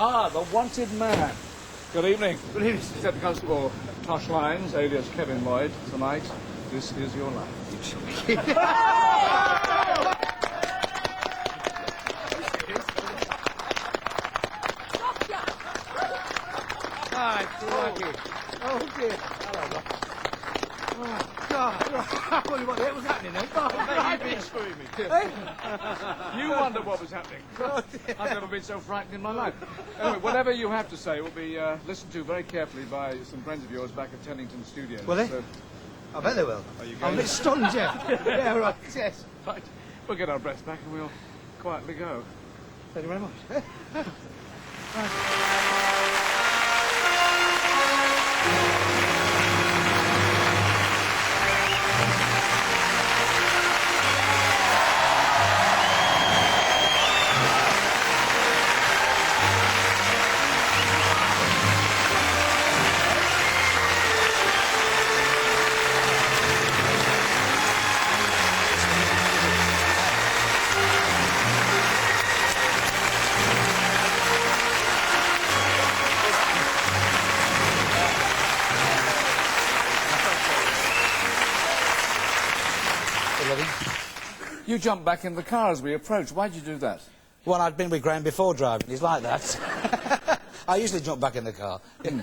Ah, the wanted man. Good evening. Good evening. Detective Constable Tosh Lines, alias Kevin Lloyd. Tonight, this is your life. Hi, crikey. Oh, dear. Hello. Oh, God. I wonder what the hell was happening then. You've been screwing me, too. You wonder what was happening. I've never been so frightened in my life. Anyway, whatever you have to say will be listened to very carefully by some friends of yours back at Tennington Studios. Will they? So, I bet they will. are you I'm going? a bit stunned, Jeff. Yeah, right. Yes. Right. We'll get our breaths back and we'll quietly go. Thank you very much. You jumped back in the car as we approached. Why'd you do that? Well, I'd been with Graham before driving. He's like that. I usually jump back in the car. Well,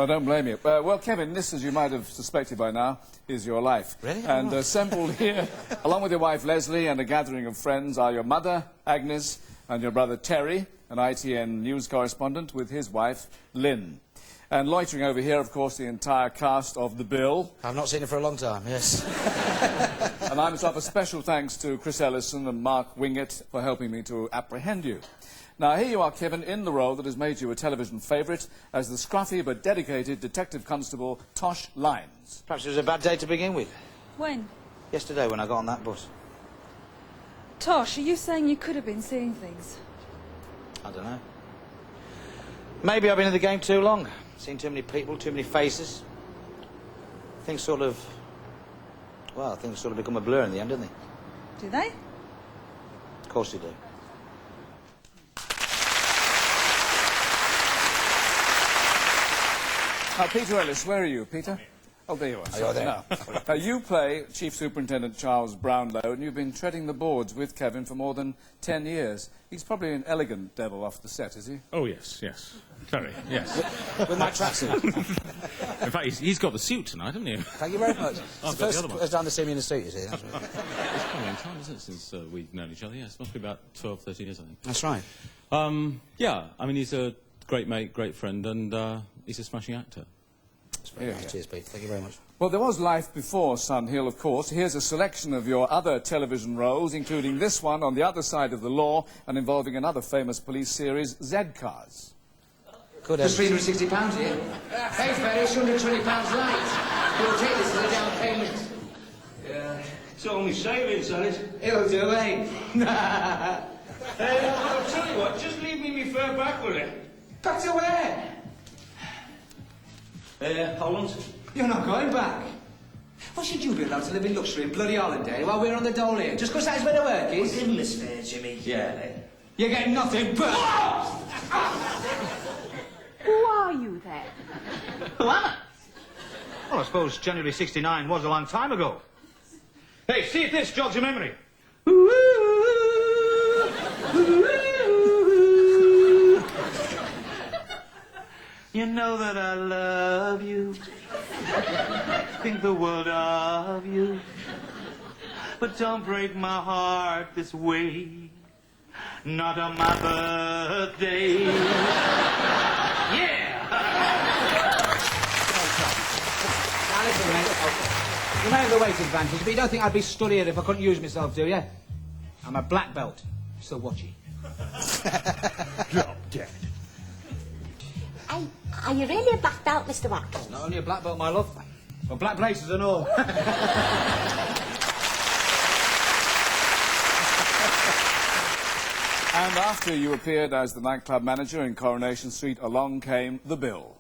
I don't blame you. Well, Kevin, this, as you might have suspected by now, is your life. Really? And Oh. assembled here, along with your wife Leslie and a gathering of friends, are your mother, Agnes, and your brother Terry, an ITN news correspondent, with his wife, Lynn. And loitering over here, of course, the entire cast of The Bill. I've not seen him for a long time, yes. And I must offer special thanks to Chris Ellison and Mark Wingett for helping me to apprehend you. Now, here you are, Kevin, in the role that has made you a television favourite as the scruffy but dedicated Detective Constable Tosh Lines. Perhaps it was a bad day to begin with. When? Yesterday when I got on that bus. Tosh, are you saying you could have been seeing things? I don't know. Maybe I've been in the game too long. Seen too many people, too many faces. Things sort of... Well, things sort of become a blur in the end, don't they? Do they? Of course they do. Peter Ellis, where are you, Peter? Oh, there you are. You're there. Now, you play Chief Superintendent Charles Brownlow, and you've been treading the boards with Kevin for more than 10 years. He's probably an elegant devil off the set, is he? Oh, yes, yes. Very, yes. With my tracksuit. In fact, he's got the suit tonight, hasn't he? Thank you very much. I've got It's the the first other one. first time to see me in a suit, you see. That's, right. It's quite a long time, isn't it, since we've known each other? Yes, must be about 12, 13 years, I think. That's right. Yeah, I mean, he's a great mate, great friend, and he's a smashing actor. That's very nice. Cheers, Pete. Thank you very much. Well, there was life before Sun Hill, of course. Here's a selection of your other television roles, including this one on the other side of the law and involving another famous police series, Z-Cars. Good. Just £360 here. Hey, Ferry, it's £120 late. You'll take this as a down payment. Yeah, it's only savings, that is. It'll do, eh? I'll tell you what, just leave me my fare back with it. Back to where? Holland. You're not going back. Why should you be allowed to live in luxury in bloody holiday while we're on the dole here? Just because that's where the work is? Give him this fare, Jimmy. Yeah. You're getting nothing but... Who are you then? Who am I? Well, I suppose January '69 was a long time ago. Hey, see if this jogs your memory. You know that I love you, think the world of you, but don't break my heart this way, not on my birthday. Yeah! Now, listen, mate. You may have the weight advantage, but you don't think I'd be stood here if I couldn't use myself, do you? I'm a black belt. Still watching. Drop dead. Are you really a black belt, Mr. Watkins? Not only a black belt, my love, but black braces and all. And after you appeared as the nightclub manager in Coronation Street, along came The Bill.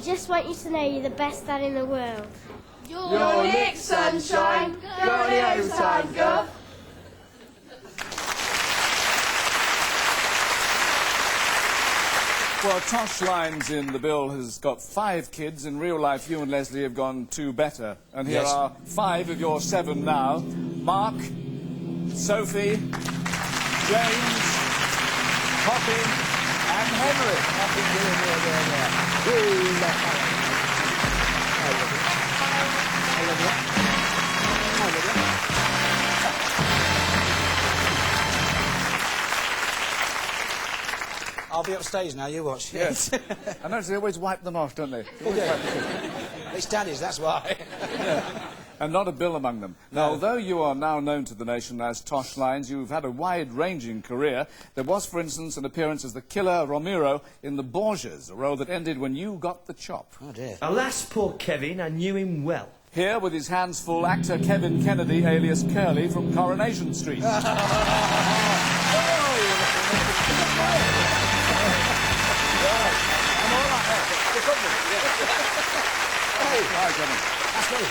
just want you to know you're the best dad in the world. Your Nick, sunshine. Go on the outside, go. Well, Tosh Lines in the bill has got 5 kids. In real life, you and Leslie have gone 2 better. And here are 5 of your 7 now. Mark, Sophie, James, Poppy, and Henry. I'll be upstairs now, you watch. Yes. I notice they always wipe them off, don't they? It's Daddy's, that's why. And not a bill among them. Now, although you are now known to the nation as Tosh Lines, you've had a wide-ranging career. There was, for instance, an appearance as the killer Romero in The Borgias, a role that ended when you got the chop. Oh, dear. Alas, poor Kevin, I knew him well. Here, with his hands full, actor Kevin Kennedy, alias Curly, from Coronation Street. Hi, Kevin. That's me.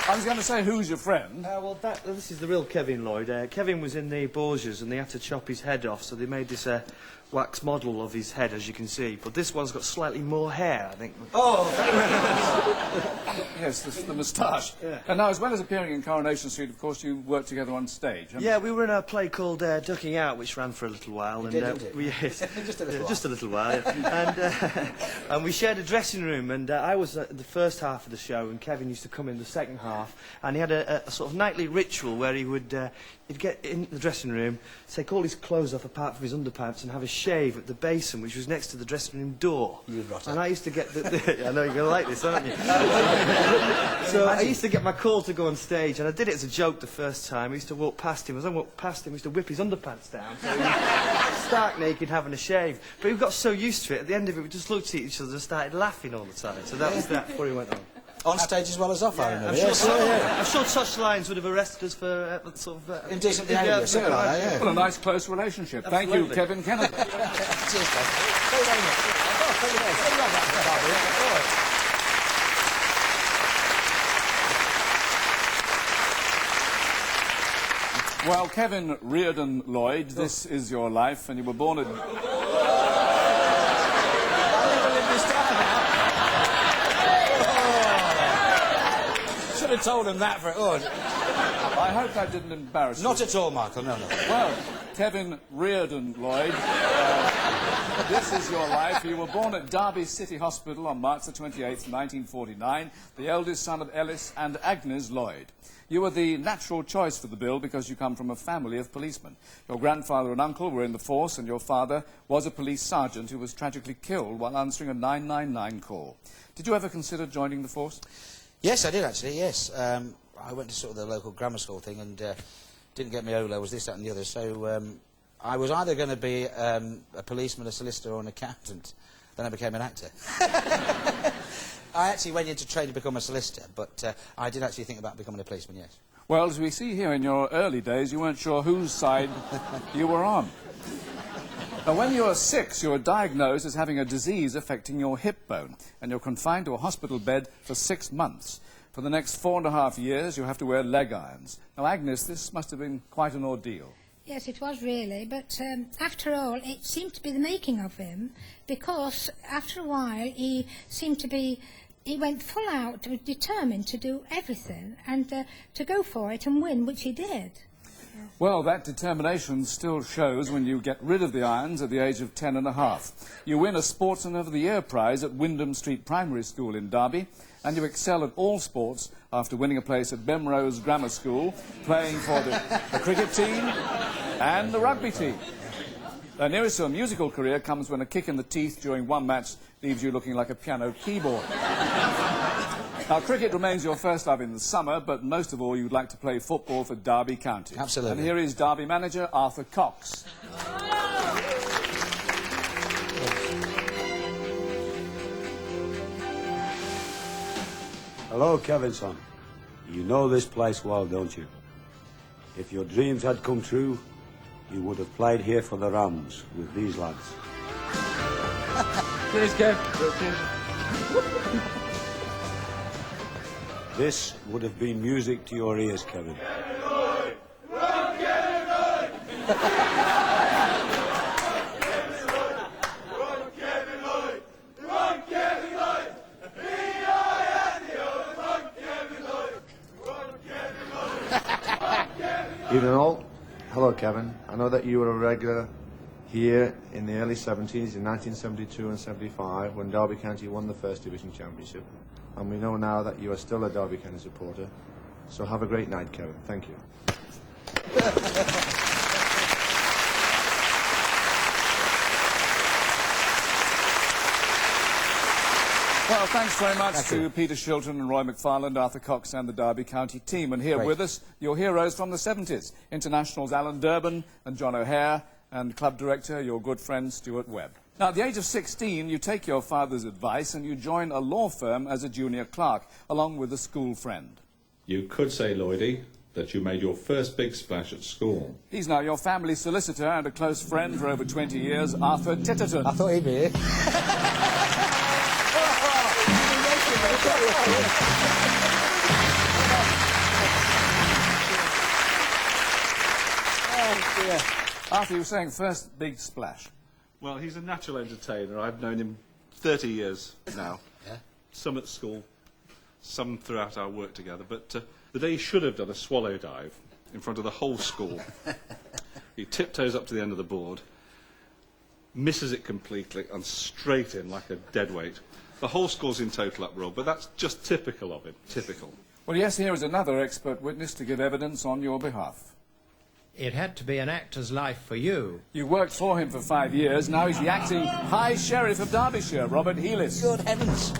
I was going to say, who's your friend? Well, this is the real Kevin Lloyd. Kevin was in the Borgias and they had to chop his head off, so they made this wax model of his head, as you can see. But this one's got slightly more hair, I think. Oh, yes, the moustache. Yeah. And now, as well as appearing in Coronation Street, of course, you worked together on stage. Yeah, we were in a play called Ducking Out, which ran for a little while. You and did, didn't it? yes, Just a little while. Just a little while. Yeah. And we shared a dressing room, and I was at the first half of the show, and Kevin used to come in the second half, and he had a sort of nightly ritual where he would he'd get in the dressing room, take all his clothes off apart from his underpants, and have a shave at the basin, which was next to the dressing room door. You rotter. And I used to get I know you're going to like this, aren't you? So I used to get my call to go on stage, and I did it as a joke the first time. I used to walk past him. As I walked past him, I used to whip his underpants down. So he was stark naked having a shave. But we got so used to it, at the end of it, we just looked at each other and started laughing all the time. So that was that before he went on. On stage as well as off, I remember. I'm sure Tosh Lines would have arrested us for sort of... indecent behaviour, something like that, yeah. Well, a nice, close relationship. Absolutely. Thank you, Kevin Kennedy. Cheers, Dad. Thank you very much. Oh, thank you very much. Well, Kevin Reardon Lloyd, this is your life, and you were born at... Should have told him that for it. Oh. I hope that didn't embarrass you. Not at all, Michael, no, no. Well, Kevin Reardon Lloyd, this is your life. You were born at Derby City Hospital on March the 28th, 1949, the eldest son of Ellis and Agnes Lloyd. You were the natural choice for the bill because you come from a family of policemen. Your grandfather and uncle were in the force, and your father was a police sergeant who was tragically killed while answering a 999 call. Did you ever consider joining the force? Yes, I did, actually, yes. I went to sort of the local grammar school thing and didn't get my O-levels, this, that and the other, so I was either going to be a policeman, a solicitor or an accountant. Then I became an actor. I actually went into trade to become a solicitor, but I did actually think about becoming a policeman, yes. Well, as we see here in your early days, you weren't sure whose side you were on. Now, when you were 6, you were diagnosed as having a disease affecting your hip bone, and you're confined to a hospital bed for 6 months. For the next 4.5 years, you have to wear leg irons. Now, Agnes, this must have been quite an ordeal. Yes, it was really, but after all, it seemed to be the making of him, because after a while he seemed to be... He went full out, determined to do everything, and to go for it and win, which he did. Well, that determination still shows when you get rid of the irons at the age of 10.5. You win a Sportsman of the Year prize at Wyndham Street Primary School in Derby, and you excel at all sports after winning a place at Bemrose Grammar School, playing for the cricket team and the rugby team. The nearest to a musical career comes when a kick in the teeth during one match leaves you looking like a piano keyboard. Now, cricket remains your first love in the summer, but most of all, you'd like to play football for Derby County. Absolutely. And here is Derby manager Arthur Cox. Hello, Kevin, son. You know this place well, don't you? If your dreams had come true, you would have played here for the Rams with these lads. Cheers, Kev. Cheers. This would have been music to your ears, Kevin. Evening all. Hello, Kevin. I know that you were a regular here in the early 70s, in 1972 and 75, when Derby County won the First Division Championship. And we know now that you are still a Derby County supporter. So have a great night, Kevin. Thank you. Well, thanks very much to Peter Shilton and Roy McFarland, Arthur Cox and the Derby County team. And here with us, your heroes from the 70s, internationals Alan Durbin and John O'Hare, and club director, your good friend Stuart Webb. Now, at the age of 16, you take your father's advice and you join a law firm as a junior clerk, along with a school friend. You could say, Lloydie, that you made your first big splash at school. He's now your family solicitor and a close friend for over 20 years, Arthur Titterton. I thought he'd be here. Oh, dear. Arthur, you were saying first big splash. Well, he's a natural entertainer. I've known him 30 years now. Yeah? Some at school, some throughout our work together. But the day he should have done a swallow dive in front of the whole school, he tiptoes up to the end of the board, misses it completely, and straight in like a deadweight. The whole school's in total uproar, but that's just typical of him. Typical. Well, yes, here is another expert witness to give evidence on your behalf. It had to be an actor's life for you. You worked for him for 5 years. Now he's the acting High Sheriff of Derbyshire, Robert Healis. Good heavens.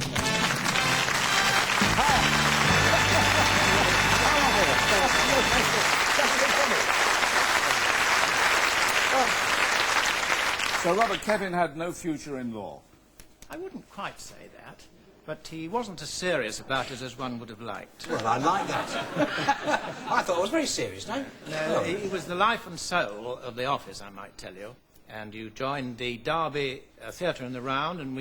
So, Robert, Kevin had no future in law. I wouldn't quite say that, but he wasn't as serious about it as one would have liked. Well, I like that. I thought it was very serious, no? No, he was the life and soul of the office, I might tell you. And you joined the Derby Theatre in the Round, and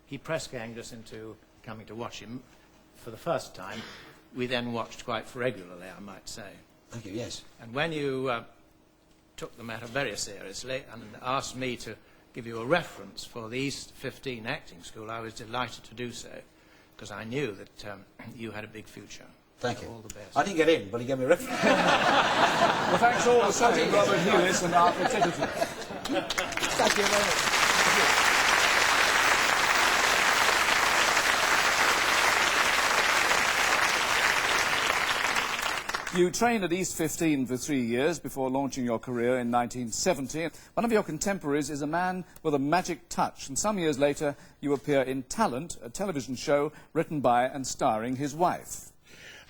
he press-ganged us into coming to watch him for the first time. We then watched quite regularly, I might say. Thank you, yes. And when you took the matter very seriously and asked me to give you a reference for the East 15 acting school, I was delighted to do so, because I knew that you had a big future. Thank you. All the best. I didn't get in, but he gave me a reference. Well, thanks all the same, Robert Healis and Arthur Titterton. Thank you very much. You trained at East 15 for 3 years before launching your career in 1970. One of your contemporaries is a man with a magic touch, and some years later you appear in Talent, a television show written by and starring his wife.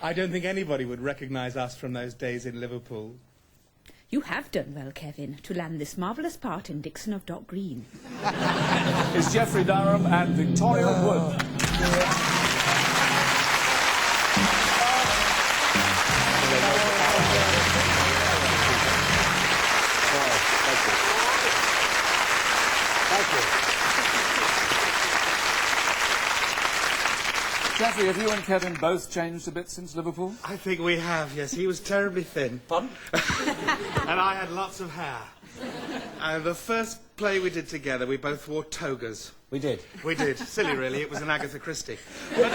I don't think anybody would recognise us from those days in Liverpool. You have done well, Kevin, to land this marvellous part in Dixon of Dock Green. Is Geoffrey Durham and Victoria Wood. Geoffrey, have you and Kevin both changed a bit since Liverpool? I think we have, yes. He was terribly thin. Pardon? And I had lots of hair. And the first play we did together, we both wore togas. We did? We did. Silly, really. It was an Agatha Christie. But,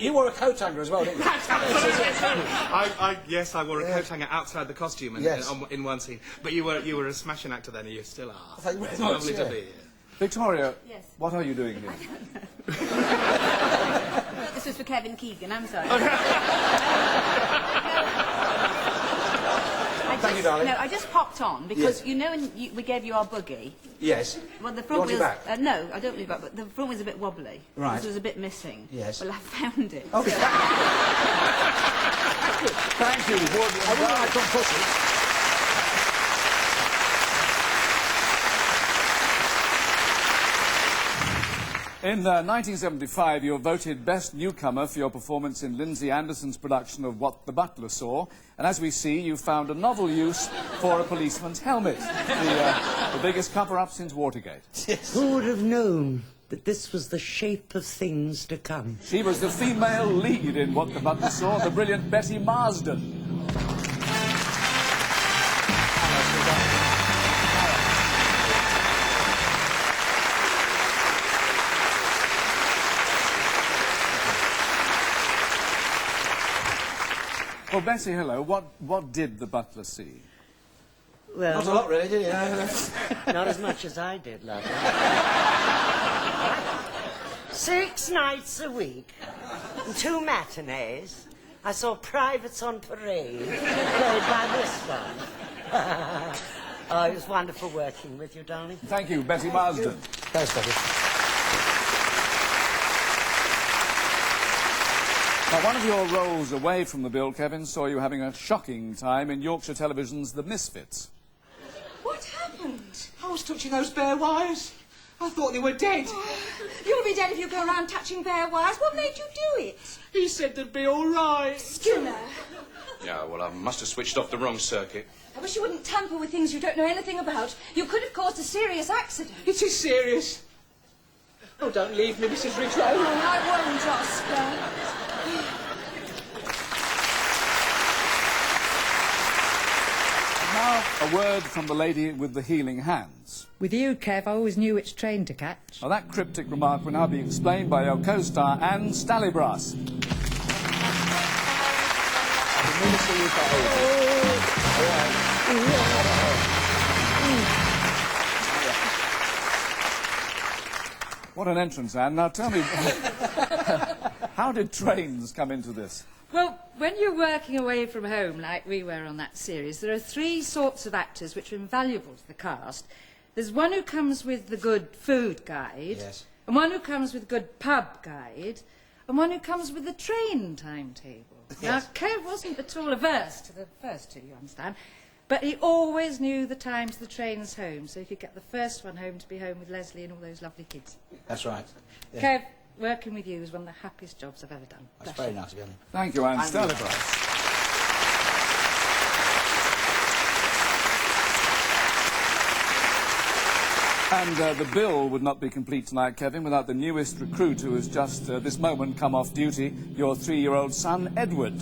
you wore a coat hanger as well, didn't you? Yes, I wore a coat hanger outside the costume in one scene. But you were a smashing actor then, and you still are. Thank you very It's much, lovely to be here. Victoria, Yes. what are you doing here? This was for Kevin Keegan, I'm sorry. Thank you, darling. No, I just popped on because, Yes. you know when we gave you our buggy? Yes. Well, the You front want it wheels... back? no, I don't need it back, but the front was a bit wobbly. Right. This was a bit missing. Yes. Well, I found it. Okay. Thank you, Wood. I wouldn't like to push it. In 1975, you were voted Best Newcomer for your performance in Lindsay Anderson's production of What the Butler Saw. And as we see, you found a novel use for a policeman's helmet. The biggest cover-up since Watergate. Who would have known that this was the shape of things to come? She was the female lead in What the Butler Saw, the brilliant Betty Marsden. Well, Betty, hello. What did the butler see? Well, Not a lot, really, did you? not as much as I did, love. 6 nights a week, and 2 matinees. I saw privates on parade, played by this one. Oh, it was wonderful working with you, darling. Thank you, Betty Marsden. Thanks, Betty. Now, one of your roles away from the bill, Kevin, saw you having a shocking time in Yorkshire Television's The Misfits. What happened? I was touching those bare wires. I thought they were dead. Oh, you'll be dead if you go around touching bare wires. What made you do it? He said they'd be all right. Skinner. Yeah, well, I must have switched off the wrong circuit. I wish you wouldn't tamper with things you don't know anything about. You could have caused a serious accident. It is serious. Oh, don't leave me, Mrs. Ridgway. Oh, I won't, Oscar. Now, a word from the lady with the healing hands. With you, Kev, I always knew which train to catch. Now, that cryptic remark will now be explained by your co-star, Anne Stallybrass. What an entrance, Anne. Now, tell me, how did trains come into this? Well, when you're working away from home, like we were on that series, there are 3 sorts of actors which are invaluable to the cast. There's one who comes with the good food guide, Yes. and one who comes with good pub guide, and one who comes with the train timetable. Yes. Now, Kev wasn't at all averse to the first 2, you understand, but he always knew the times of the trains home, so he could get the first one home to be home with Leslie and all those lovely kids. That's right. Yeah. Kev, working with you is one of the happiest jobs I've ever done. That's very nice of you. Thank you, Anne Stallybrass. And the bill would not be complete tonight, Kevin, without the newest recruit who has just this moment come off duty, your 3-year-old son, Edward.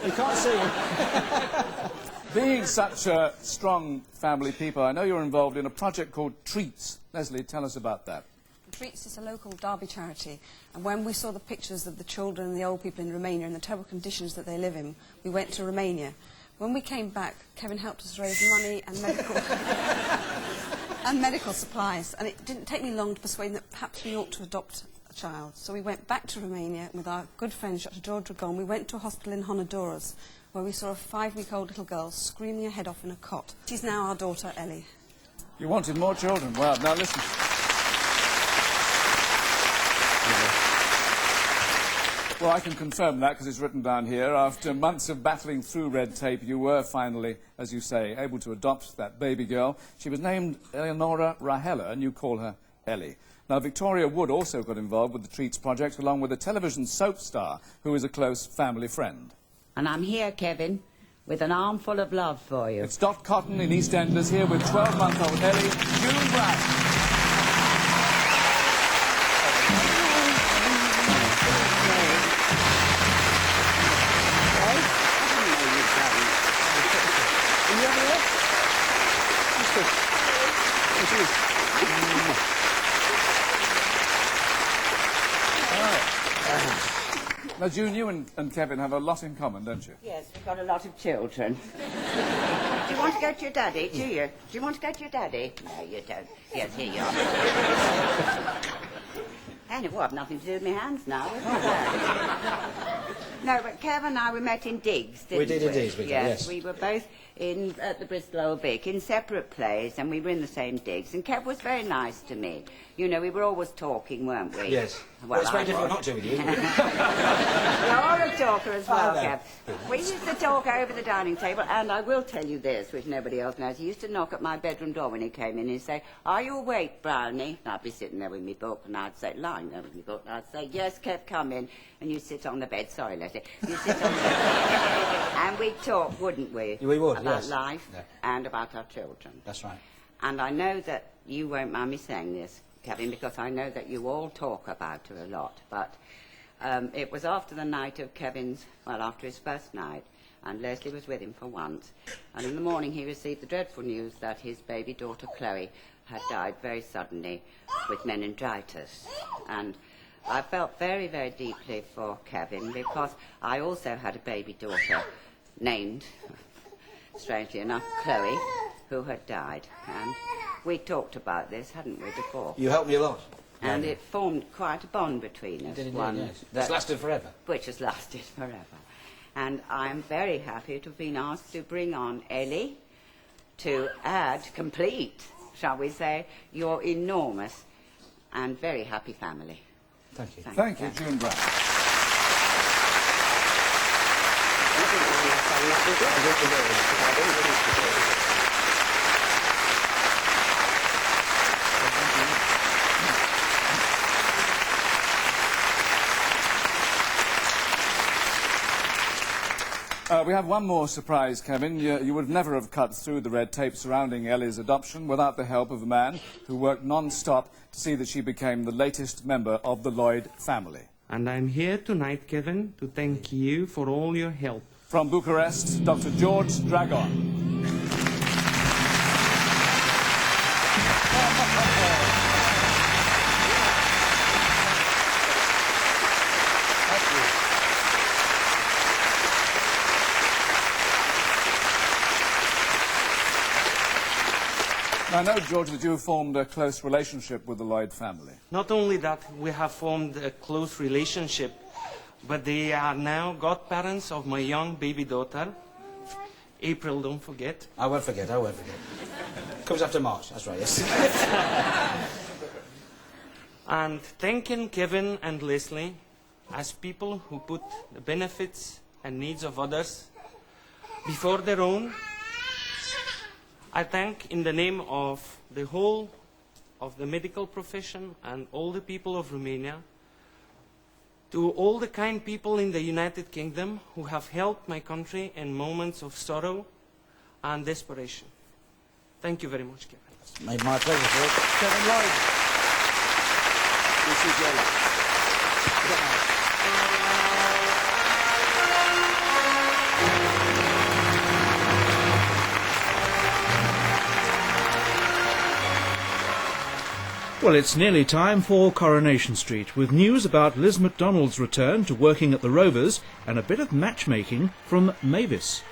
You can't see him. Being such strong family people, I know you're involved in a project called Treats. Leslie, tell us about that. Treats is a local Derby charity, and when we saw the pictures of the children and the old people in Romania and the terrible conditions that they live in, we went to Romania. When we came back, Kevin helped us raise money and medical and medical supplies, and it didn't take me long to persuade them that perhaps we ought to adopt a child. So we went back to Romania with our good friend Dr. George Dragon. We went to a hospital in Honduras where we saw a 5-week-old little girl screaming her head off in a cot. She's now our daughter, Ellie. You wanted more children. Well, now listen. Well, I can confirm that because it's written down here. After months of battling through red tape, you were finally, as you say, able to adopt that baby girl. She was named Eleonora Rahela, and you call her Ellie. Now, Victoria Wood also got involved with the Treats project, along with a television soap star who is a close family friend. And I'm here, Kevin, with an armful of love for you. It's Dot Cotton in EastEnders here with 12-month-old Ellie, June Brown. Now, June, you and Kevin have a lot in common, don't you? Yes, we've got a lot of children. Do you want to go to your daddy, do you? Do you want to go to your daddy? No, you don't. Yes, here you are. And it will have nothing to do with my hands now. No, but Kev and I, we met in digs, didn't we? We did indeed, we did, yes. We were both at the Bristol Old Vic in separate plays, and we were in the same digs, and Kev was very nice to me. You know, we were always talking, weren't we? Yes. Well, it's very difficult not to with you. You're a talker as well, Kev. We used to talk over the dining table, and I will tell you this, which nobody else knows. He used to knock at my bedroom door when he came in. He'd say, "Are you awake, Brownie?" And I'd be sitting there with my book, and I'd say, lying there with my book, and I'd say, "Yes, Kev, come in." And you sit on the bed. Sorry, Letty. You sit on the bed. And we'd talk, wouldn't we? We would, about yes. life Yeah. and about our children. That's right. And I know that you won't mind me saying this, Kevin, because I know that you all talk about her a lot, but it was after the night of Kevin's, well, after his first night, and Leslie was with him for once, and in the morning he received the dreadful news that his baby daughter Chloe had died very suddenly with meningitis. And I felt very, very deeply for Kevin, because I also had a baby daughter named, strangely enough, Chloe, who had died. And we talked about this, hadn't we, before? You helped me a lot. And it formed quite a bond between us. It did indeed, one yes. That's lasted forever. Which has lasted forever. And I'm very happy to have been asked to bring on Ellie to complete, shall we say, your enormous and very happy family. Thank you. Thank you, June Brown. We have one more surprise, Kevin. You would never have cut through the red tape surrounding Ellie's adoption without the help of a man who worked non-stop to see that she became the latest member of the Lloyd family. And I'm here tonight, Kevin, to thank you for all your help. From Bucharest, Dr. George Dragon. I know, George, that you have formed a close relationship with the Lloyd family. Not only that, we have formed a close relationship, but they are now godparents of my young baby daughter. April, don't forget. I won't forget, I won't forget. Comes after March, that's right, yes. And thanking Kevin and Leslie as people who put the benefits and needs of others before their own. I thank in the name of the whole of the medical profession and all the people of Romania, to all the kind people in the United Kingdom who have helped my country in moments of sorrow and desperation. Thank you very much, Kevin. It's made my pleasure, George. Kevin Lloyd. This is your life. Well, it's nearly time for Coronation Street, with news about Liz MacDonald's return to working at the Rovers and a bit of matchmaking from Mavis.